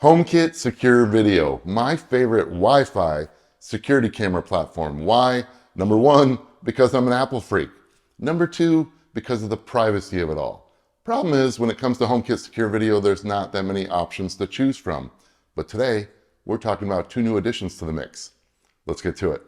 HomeKit Secure Video, my favorite Wi-Fi security camera platform. Why? Number one, because I'm an Apple freak. Number two, because of the privacy of it all. Problem is, when it comes to HomeKit Secure Video, there's not that many options to choose from. But today, we're talking about two new additions to the mix. Let's get to it.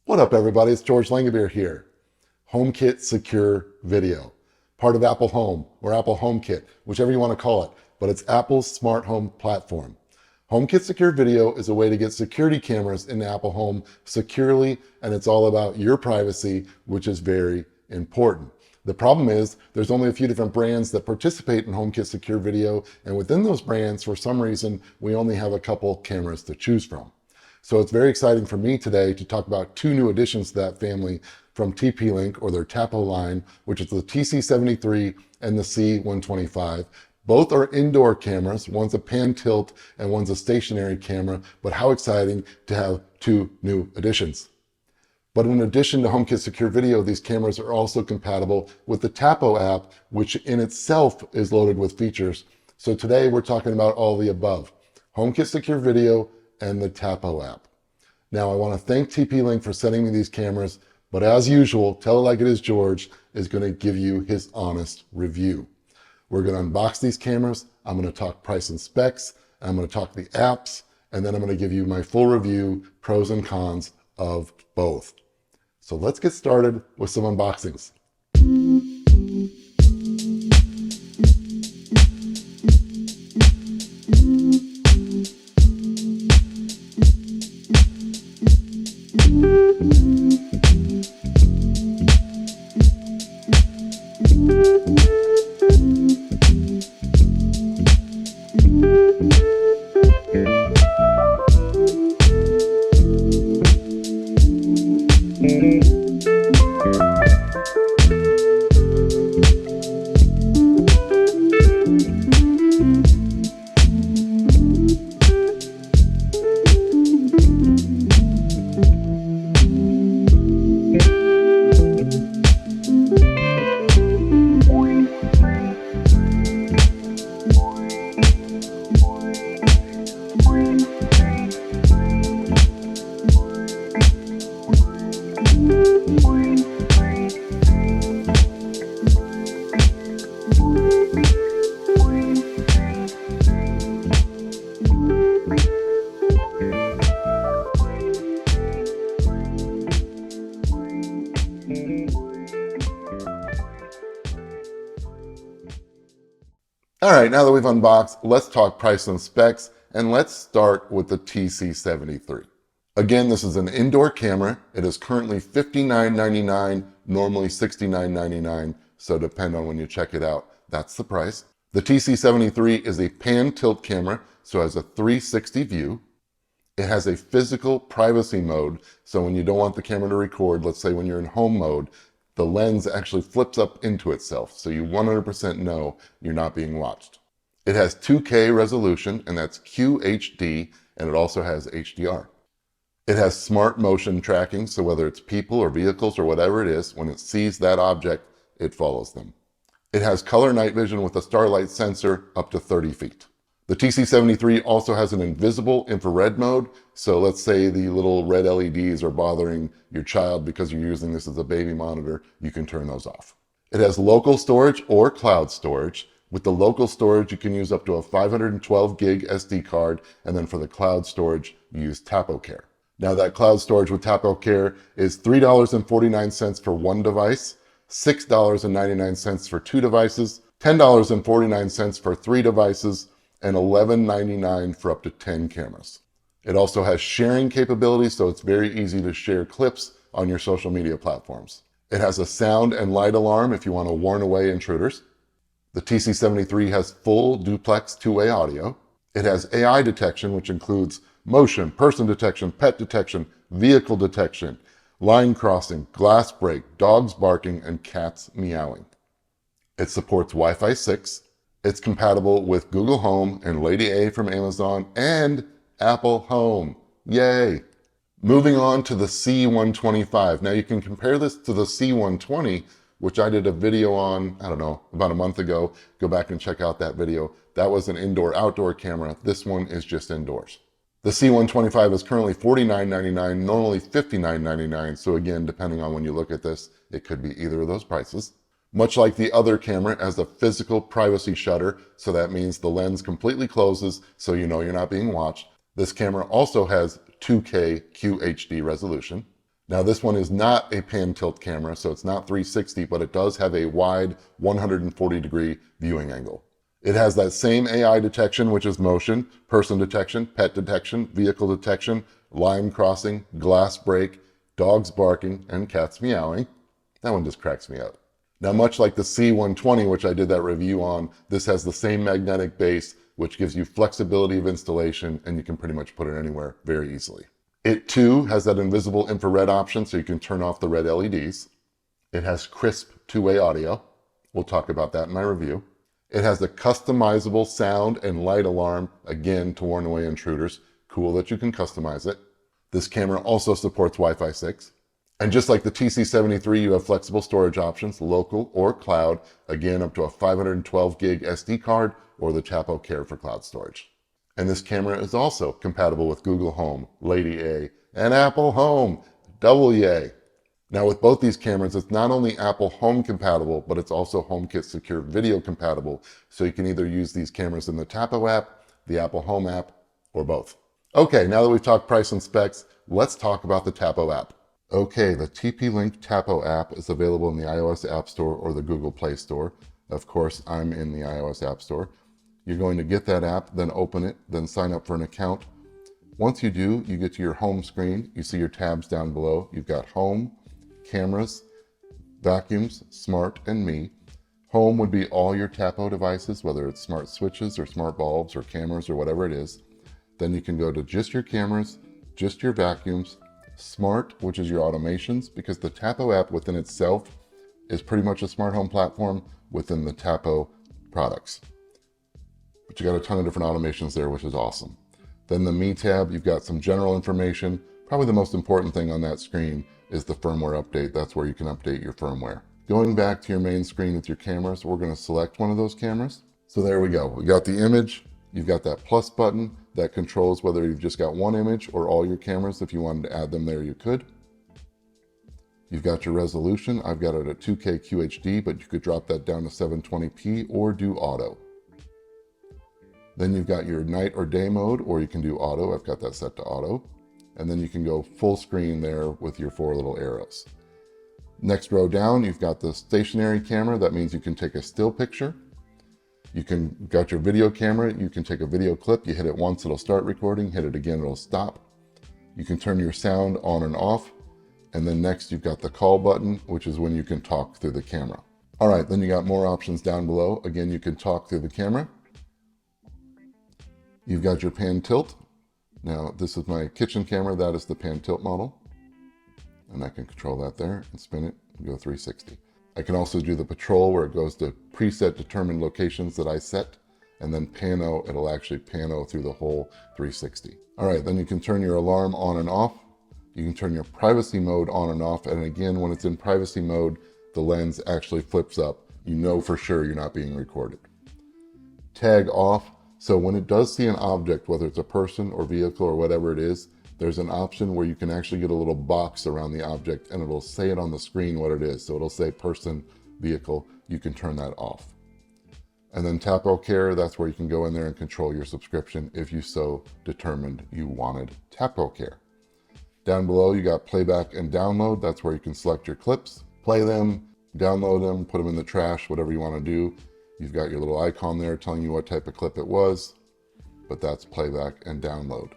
What up, everybody? It's George Langabeer here. HomeKit Secure Video, part of Apple Home or Apple HomeKit, whichever you want to call it, but it's Apple's smart home platform. HomeKit Secure Video is a way to get security cameras into Apple Home securely, and it's all about your privacy, which is very important. The problem is there's only a few different brands that participate in HomeKit Secure Video, and within those brands, for some reason, we only have a couple cameras to choose from. So it's very exciting for me today to talk about two new additions to that family from TP-Link, or their Tapo line, which is the TC73 and the C125. Both are indoor cameras. One's a pan tilt and one's a stationary camera, but how exciting to have two new additions. But in addition to HomeKit Secure Video, these cameras are also compatible with the Tapo app, which in itself is loaded with features. So today we're talking about all the above: HomeKit Secure Video and the Tapo app. Now, I want to thank TP-Link for sending me these cameras, but as usual, Tell It Like It Is George is going to give you his honest review. We're going to unbox these cameras, I'm going to talk price and specs, and I'm going to talk the apps, and then I'm going to give you my full review, pros and cons of both. So let's get started with some unboxings. All right, now that we've unboxed, let's talk price and specs, and let's start with the TC73. Again, this is an indoor camera. It is currently $59.99, normally $69.99, so depend on when you check it out, that's the price. The TC73 is a pan tilt camera, so it has a 360 view. It has a physical privacy mode, so when you don't want the camera to record, let's say when you're in home mode, the lens actually flips up into itself, so you 100% know you're not being watched. It has 2K resolution, and that's QHD, and it also has HDR. It has smart motion tracking, so whether it's people or vehicles or whatever it is, when it sees that object, it follows them. It has color night vision with a starlight sensor up to 30 feet. The TC73 also has an invisible infrared mode, so let's say the little red LEDs are bothering your child because you're using this as a baby monitor, you can turn those off. It has local storage or cloud storage. With the local storage, you can use up to a 512 gig SD card, and then for the cloud storage, you use Tapo Care. Now that cloud storage with Tapo Care is $3.49 for one device, $6.99 for two devices, $10.49 for three devices, and $11.99 for up to 10 cameras. It also has sharing capabilities, so it's very easy to share clips on your social media platforms. It has a sound and light alarm if you want to warn away intruders. The TC73 has full duplex two-way audio. It has AI detection, which includes motion, person detection, pet detection, vehicle detection, line crossing, glass break, dogs barking, and cats meowing. It supports Wi-Fi 6. It's compatible with Google Home and Lady A from Amazon and Apple Home. Yay! Moving on to the C125. Now you can compare this to the C120, which I did a video on, I don't know, about a month ago. Go back and check out that video. That was an indoor-outdoor camera. This one is just indoors. The C125 is currently $49.99, normally $59.99. So again, depending on when you look at this, it could be either of those prices. Much like the other camera, it has a physical privacy shutter. So that means the lens completely closes so you know you're not being watched. This camera also has 2K QHD resolution. Now this one is not a pan tilt camera, so it's not 360, but it does have a wide 140-degree viewing angle. It has that same AI detection, which is motion, person detection, pet detection, vehicle detection, line crossing, glass break, dogs barking, and cats meowing. That one just cracks me up. Now, much like the C120, which I did that review on, this has the same magnetic base, which gives you flexibility of installation, and you can pretty much put it anywhere very easily. It too has that invisible infrared option, so you can turn off the red LEDs. It has crisp two-way audio. We'll talk about that in my review. It has a customizable sound and light alarm, again, to warn away intruders. Cool that you can customize it. This camera also supports Wi-Fi 6. And just like the TC73, you have flexible storage options, local or cloud, again, up to a 512 gig SD card or the Tapo Care for cloud storage. And this camera is also compatible with Google Home, Lady A, and Apple Home, double yay. Now with both these cameras, it's not only Apple Home compatible, but it's also HomeKit secure video compatible. So you can either use these cameras in the Tapo app, the Apple Home app, or both. Okay, now that we've talked price and specs, let's talk about the Tapo app. Okay, the TP-Link Tapo app is available in the iOS App Store or the Google Play Store. Of course, I'm in the iOS App Store. You're going to get that app, then open it, then sign up for an account. Once you do, you get to your home screen. You see your tabs down below. You've got Home, Cameras, Vacuums, Smart, and Me. Home would be all your Tapo devices, whether it's smart switches or smart bulbs or cameras or whatever it is. Then you can go to just your cameras, just your vacuums, Smart, which is your automations, because the Tapo app within itself is pretty much a smart home platform within the Tapo products. But you got a ton of different automations there, which is awesome. Then the Me tab, you've got some general information. Probably the most important thing on that screen is the firmware update. That's where you can update your firmware. Going back to your main screen with your cameras, we're going to select one of those cameras. So there we go. We got the image. You've got that plus button that controls whether you've just got one image or all your cameras. If you wanted to add them there, you could. You've got your resolution. I've got it at 2K QHD, but you could drop that down to 720p or do auto. Then you've got your night or day mode, or you can do auto. I've got that set to auto. And then you can go full screen there with your four little arrows. Next row down, you've got the stationary camera. That means you can take a still picture. You got your video camera. You can take a video clip. You hit it once, it'll start recording. Hit it again, it'll stop. You can turn your sound on and off. And then next you've got the call button, which is when you can talk through the camera. All right, then you got more options down below. Again, you can talk through the camera. You've got your pan tilt. Now, this is my kitchen camera. That is the pan tilt model. And I can control that there and spin it and go 360. I can also do the patrol where it goes to preset determined locations that I set, and then pano, it'll actually pano through the whole 360. All right, then you can turn your alarm on and off. You can turn your privacy mode on and off. And again, when it's in privacy mode, the lens actually flips up. You know for sure you're not being recorded. Tag off. So when it does see an object, whether it's a person or vehicle or whatever it is, there's an option where you can actually get a little box around the object and it'll say it on the screen what it is. So it'll say person, vehicle. You can turn that off. And then Tapo Care, that's where you can go in there and control your subscription if you so determined you wanted Tapo Care. Down below, you got playback and download. That's where you can select your clips, play them, download them, put them in the trash, whatever you want to do. You've got your little icon there telling you what type of clip it was, but that's playback and download.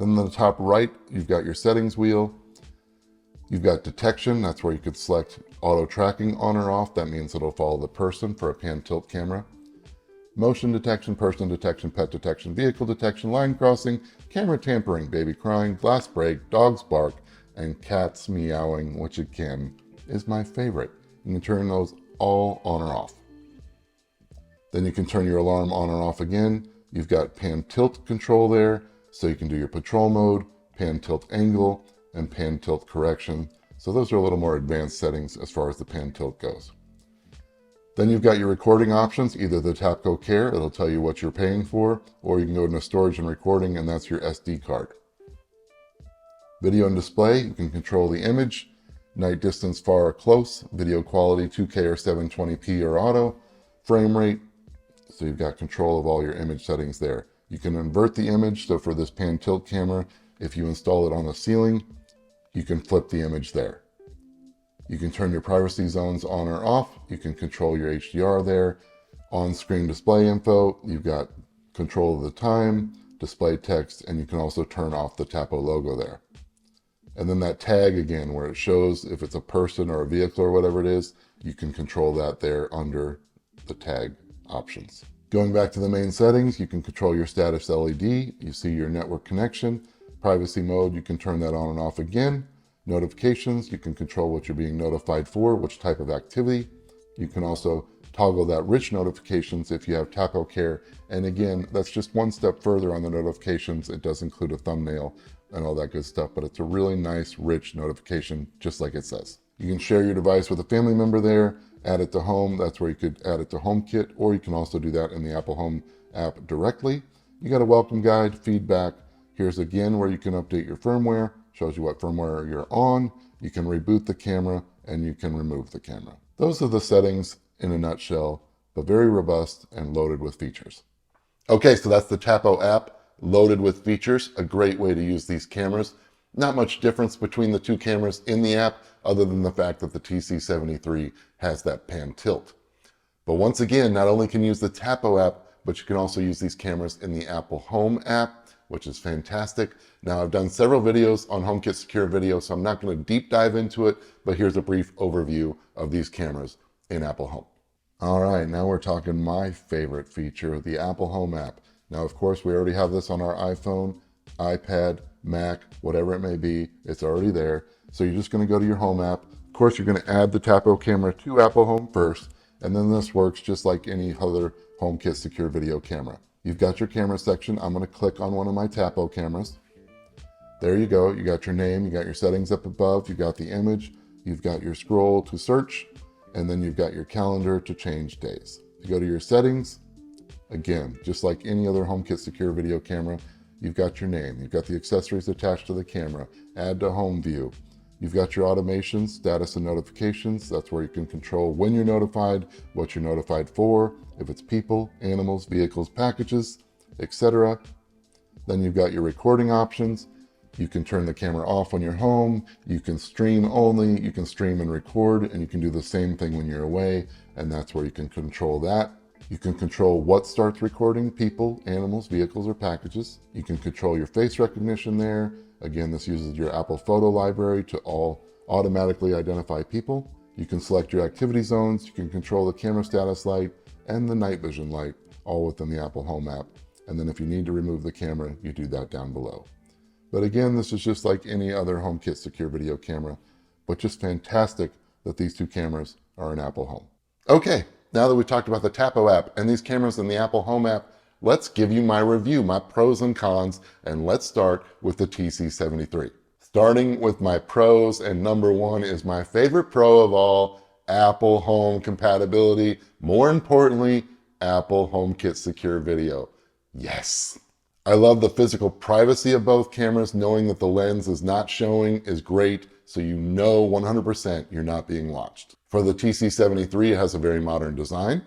Then on the top right, you've got your settings wheel. You've got detection. That's where you could select auto tracking on or off. That means it'll follow the person for a pan tilt camera. Motion detection, person detection, pet detection, vehicle detection, line crossing, camera tampering, baby crying, glass break, dogs bark, and cats meowing, which again is my favorite. You can turn those all on or off. Then you can turn your alarm on or off again. You've got pan tilt control there, so you can do your patrol mode, pan tilt angle, and pan tilt correction. So those are a little more advanced settings as far as the pan tilt goes. Then you've got your recording options, either the Tapo Care, it'll tell you what you're paying for, or you can go into storage and recording, and that's your SD card. Video and display, you can control the image, night distance far or close, video quality 2K or 720p or auto, frame rate, so you've got control of all your image settings there. You can invert the image, so for this pan tilt camera, if you install it on the ceiling, you can flip the image there. You can turn your privacy zones on or off. You can control your HDR there. On-screen display info, you've got control of the time, display text, and you can also turn off the Tapo logo there. And then that tag again, where it shows if it's a person or a vehicle or whatever it is, you can control that there under the tag options. Going back to the main settings, you can control your status LED. You see your network connection. Privacy mode, you can turn that on and off again. Notifications, you can control what you're being notified for, which type of activity. You can also toggle that rich notifications if you have Tapo Care. And again, that's just one step further on the notifications. It does include a thumbnail and all that good stuff, but it's a really nice, rich notification, just like it says. You can share your device with a family member there, add it to home. That's where you could add it to HomeKit, or you can also do that in the Apple Home app directly. You got a welcome guide, feedback. Here's again where you can update your firmware. Shows you what firmware you're on. You can reboot the camera and you can remove the camera. Those are the settings in a nutshell, but very robust and loaded with features. Okay, so that's the Tapo app, loaded with features, a great way to use these cameras. Not much difference between the two cameras in the app, other than the fact that the TC73 has that pan tilt. But once again, not only can you use the Tapo app, but you can also use these cameras in the Apple Home app, which is fantastic. Now, I've done several videos on HomeKit Secure Video, so I'm not going to deep dive into it, but here's a brief overview of these cameras in Apple Home. All right, now we're talking my favorite feature, the Apple Home app. Now, of course, we already have this on our iPhone, iPad, Mac, whatever it may be. It's already there. So you're just going to go to your Home app. Of course, you're going to add the Tapo camera to Apple Home first, and then this works just like any other HomeKit Secure Video camera. You've got your camera section. I'm going to click on one of my Tapo cameras. There you go. You got your name, you got your settings up above, you got the image, you've got your scroll to search, and then you've got your calendar to change days. You go to your settings, again, just like any other HomeKit Secure Video camera, you've got your name, you've got the accessories attached to the camera, add to home view. You've got your automations, status and notifications. That's where you can control when you're notified, what you're notified for, if it's people, animals, vehicles, packages, etc. Then you've got your recording options. You can turn the camera off when you're home. You can stream only, you can stream and record, and you can do the same thing when you're away, and that's where you can control that. You can control what starts recording, people, animals, vehicles, or packages. You can control your face recognition there. Again, this uses your Apple photo library to all automatically identify people. You can select your activity zones. You can control the camera status light and the night vision light, all within the Apple Home app. And then if you need to remove the camera, you do that down below. But again, this is just like any other HomeKit Secure Video camera, but just fantastic that these two cameras are in Apple Home. Okay, now that we've talked about the Tapo app and these cameras in the Apple Home app, let's give you my review, my pros and cons, and let's start with the TC73. Starting with my pros, and number one is my favorite pro of all, Apple Home compatibility. More importantly, Apple HomeKit Secure Video. Yes. I love the physical privacy of both cameras. Knowing that the lens is not showing is great, so you know 100% you're not being watched. For the TC73, it has a very modern design.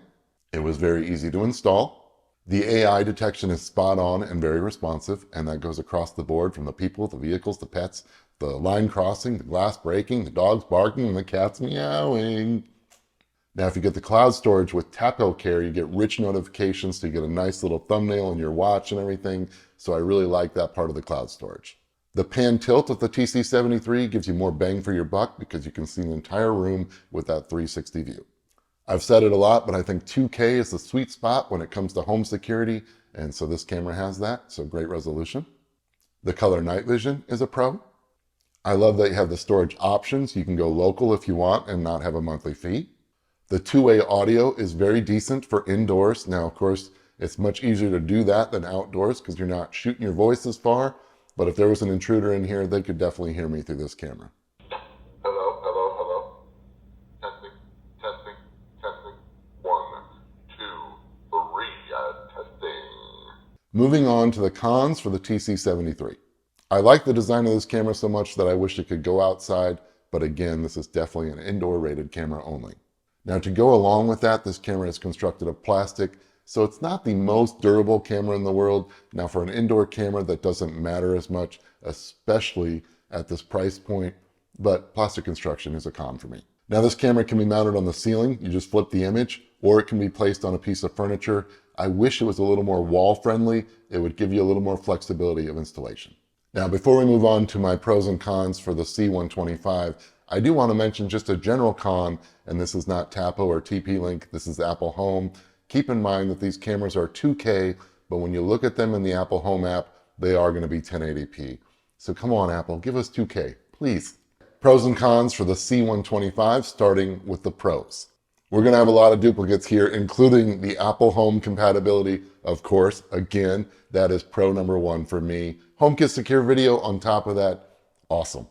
It was very easy to install. The AI detection is spot on and very responsive, and that goes across the board from the people, the vehicles, the pets, the line crossing, the glass breaking, the dogs barking, and the cats meowing. Now, if you get the cloud storage with Tapo Care, you get rich notifications, so you get a nice little thumbnail in your watch and everything. So I really like that part of the cloud storage. The pan tilt of the TC73 gives you more bang for your buck because you can see the entire room with that 360 view. I've said it a lot, but I think 2K is the sweet spot when it comes to home security, and so this camera has that, so great resolution. The color night vision is a pro. I love that you have the storage options. You can go local if you want and not have a monthly fee. The two-way audio is very decent for indoors. Now, of course, it's much easier to do that than outdoors because you're not shooting your voice as far. but if there was an intruder in here, they could definitely hear me through this camera. Hello, hello, hello. Testing, testing, testing. 1, 2, 3, testing. Moving on to the cons for the TC73. I like the design of this camera so much that I wish it could go outside, but again, this is definitely an indoor rated camera only. Now to go along with that, this camera is constructed of plastic, so it's not the most durable camera in the world. Now for an indoor camera, that doesn't matter as much, especially at this price point, but plastic construction is a con for me. Now this camera can be mounted on the ceiling, you just flip the image, or it can be placed on a piece of furniture. I wish it was a little more wall friendly. It would give you a little more flexibility of installation. Now, before we move on to my pros and cons for the C125, I do want to mention just a general con, and this is not Tapo or TP-Link, this is Apple Home. Keep in mind that these cameras are 2K, but when you look at them in the Apple Home app, they are going to be 1080p. So come on, Apple, give us 2K, please. Pros and cons for the C125, starting with the pros. We're going to have a lot of duplicates here, including the Apple Home compatibility, of course. Again, that is pro number 1 for me. HomeKit secure video on top of that, awesome.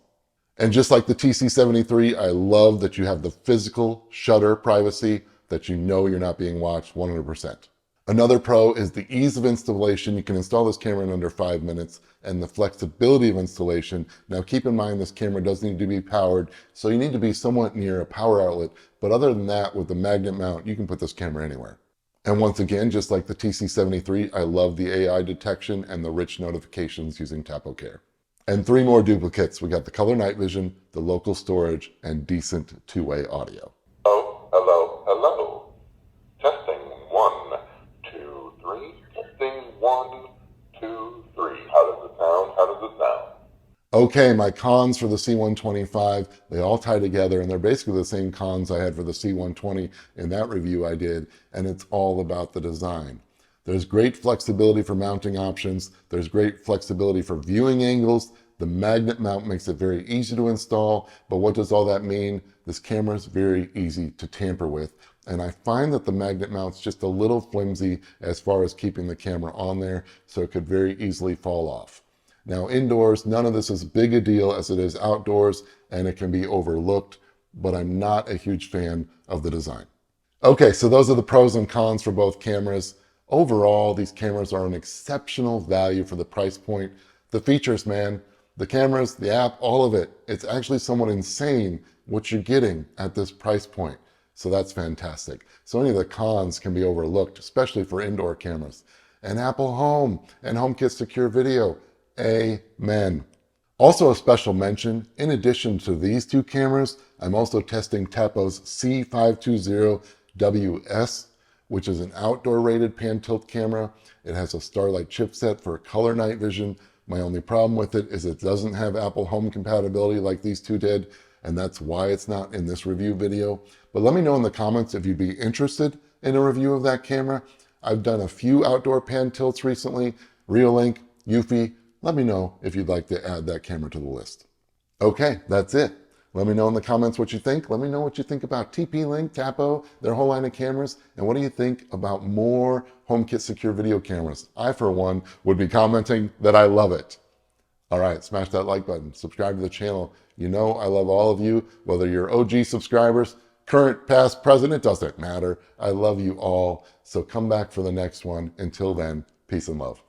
And just like the TC73, I love that you have the physical shutter privacy, that you know you're not being watched 100%. Another pro is the ease of installation. You can install this camera in under 5 minutes, and the flexibility of installation. Now keep in mind this camera does need to be powered, so you need to be somewhat near a power outlet, but other than that, with the magnet mount, you can put this camera anywhere. And once again, just like the TC73, I love the AI detection and the rich notifications using Tapo Care. And 3 more duplicates. We got the color night vision, the local storage, and decent two-way audio. Oh, hello, hello. Testing 1, 2, 3. Testing 1, 2, 3. How does it sound? How does it sound? Okay, my cons for the C125, they all tie together, and they're basically the same cons I had for the C120 in that review I did, and it's all about the design. There's great flexibility for mounting options. There's great flexibility for viewing angles. The magnet mount makes it very easy to install, but what does all that mean? This camera is very easy to tamper with, and I find that the magnet mount's just a little flimsy as far as keeping the camera on there, so it could very easily fall off. Now indoors, none of this is as big a deal as it is outdoors, and it can be overlooked, but I'm not a huge fan of the design. Okay, so those are the pros and cons for both cameras. Overall, these cameras are an exceptional value for the price point. The features, man, the cameras, the app, all of it, it's actually somewhat insane what you're getting at this price point. So that's fantastic. So any of the cons can be overlooked, especially for indoor cameras. And Apple Home and HomeKit Secure Video, amen. Also a special mention, in addition to these 2 cameras, I'm also testing Tapo's C520WS, which is an outdoor rated pan tilt camera. It has a Starlight chipset for color night vision. My only problem with it is it doesn't have Apple Home compatibility like these 2 did, and that's why it's not in this review video. But let me know in the comments if you'd be interested in a review of that camera. I've done a few outdoor pan tilts recently, Reolink, Eufy. Let me know if you'd like to add that camera to the list. Okay, that's it. Let me know in the comments what you think. Let me know what you think about TP-Link, Tapo, their whole line of cameras, and what do you think about more HomeKit secure video cameras? I, for one, would be commenting that I love it. All right, smash that like button, subscribe to the channel. You know I love all of you, whether you're OG subscribers, current, past, present, it doesn't matter. I love you all, so come back for the next one. Until then, peace and love.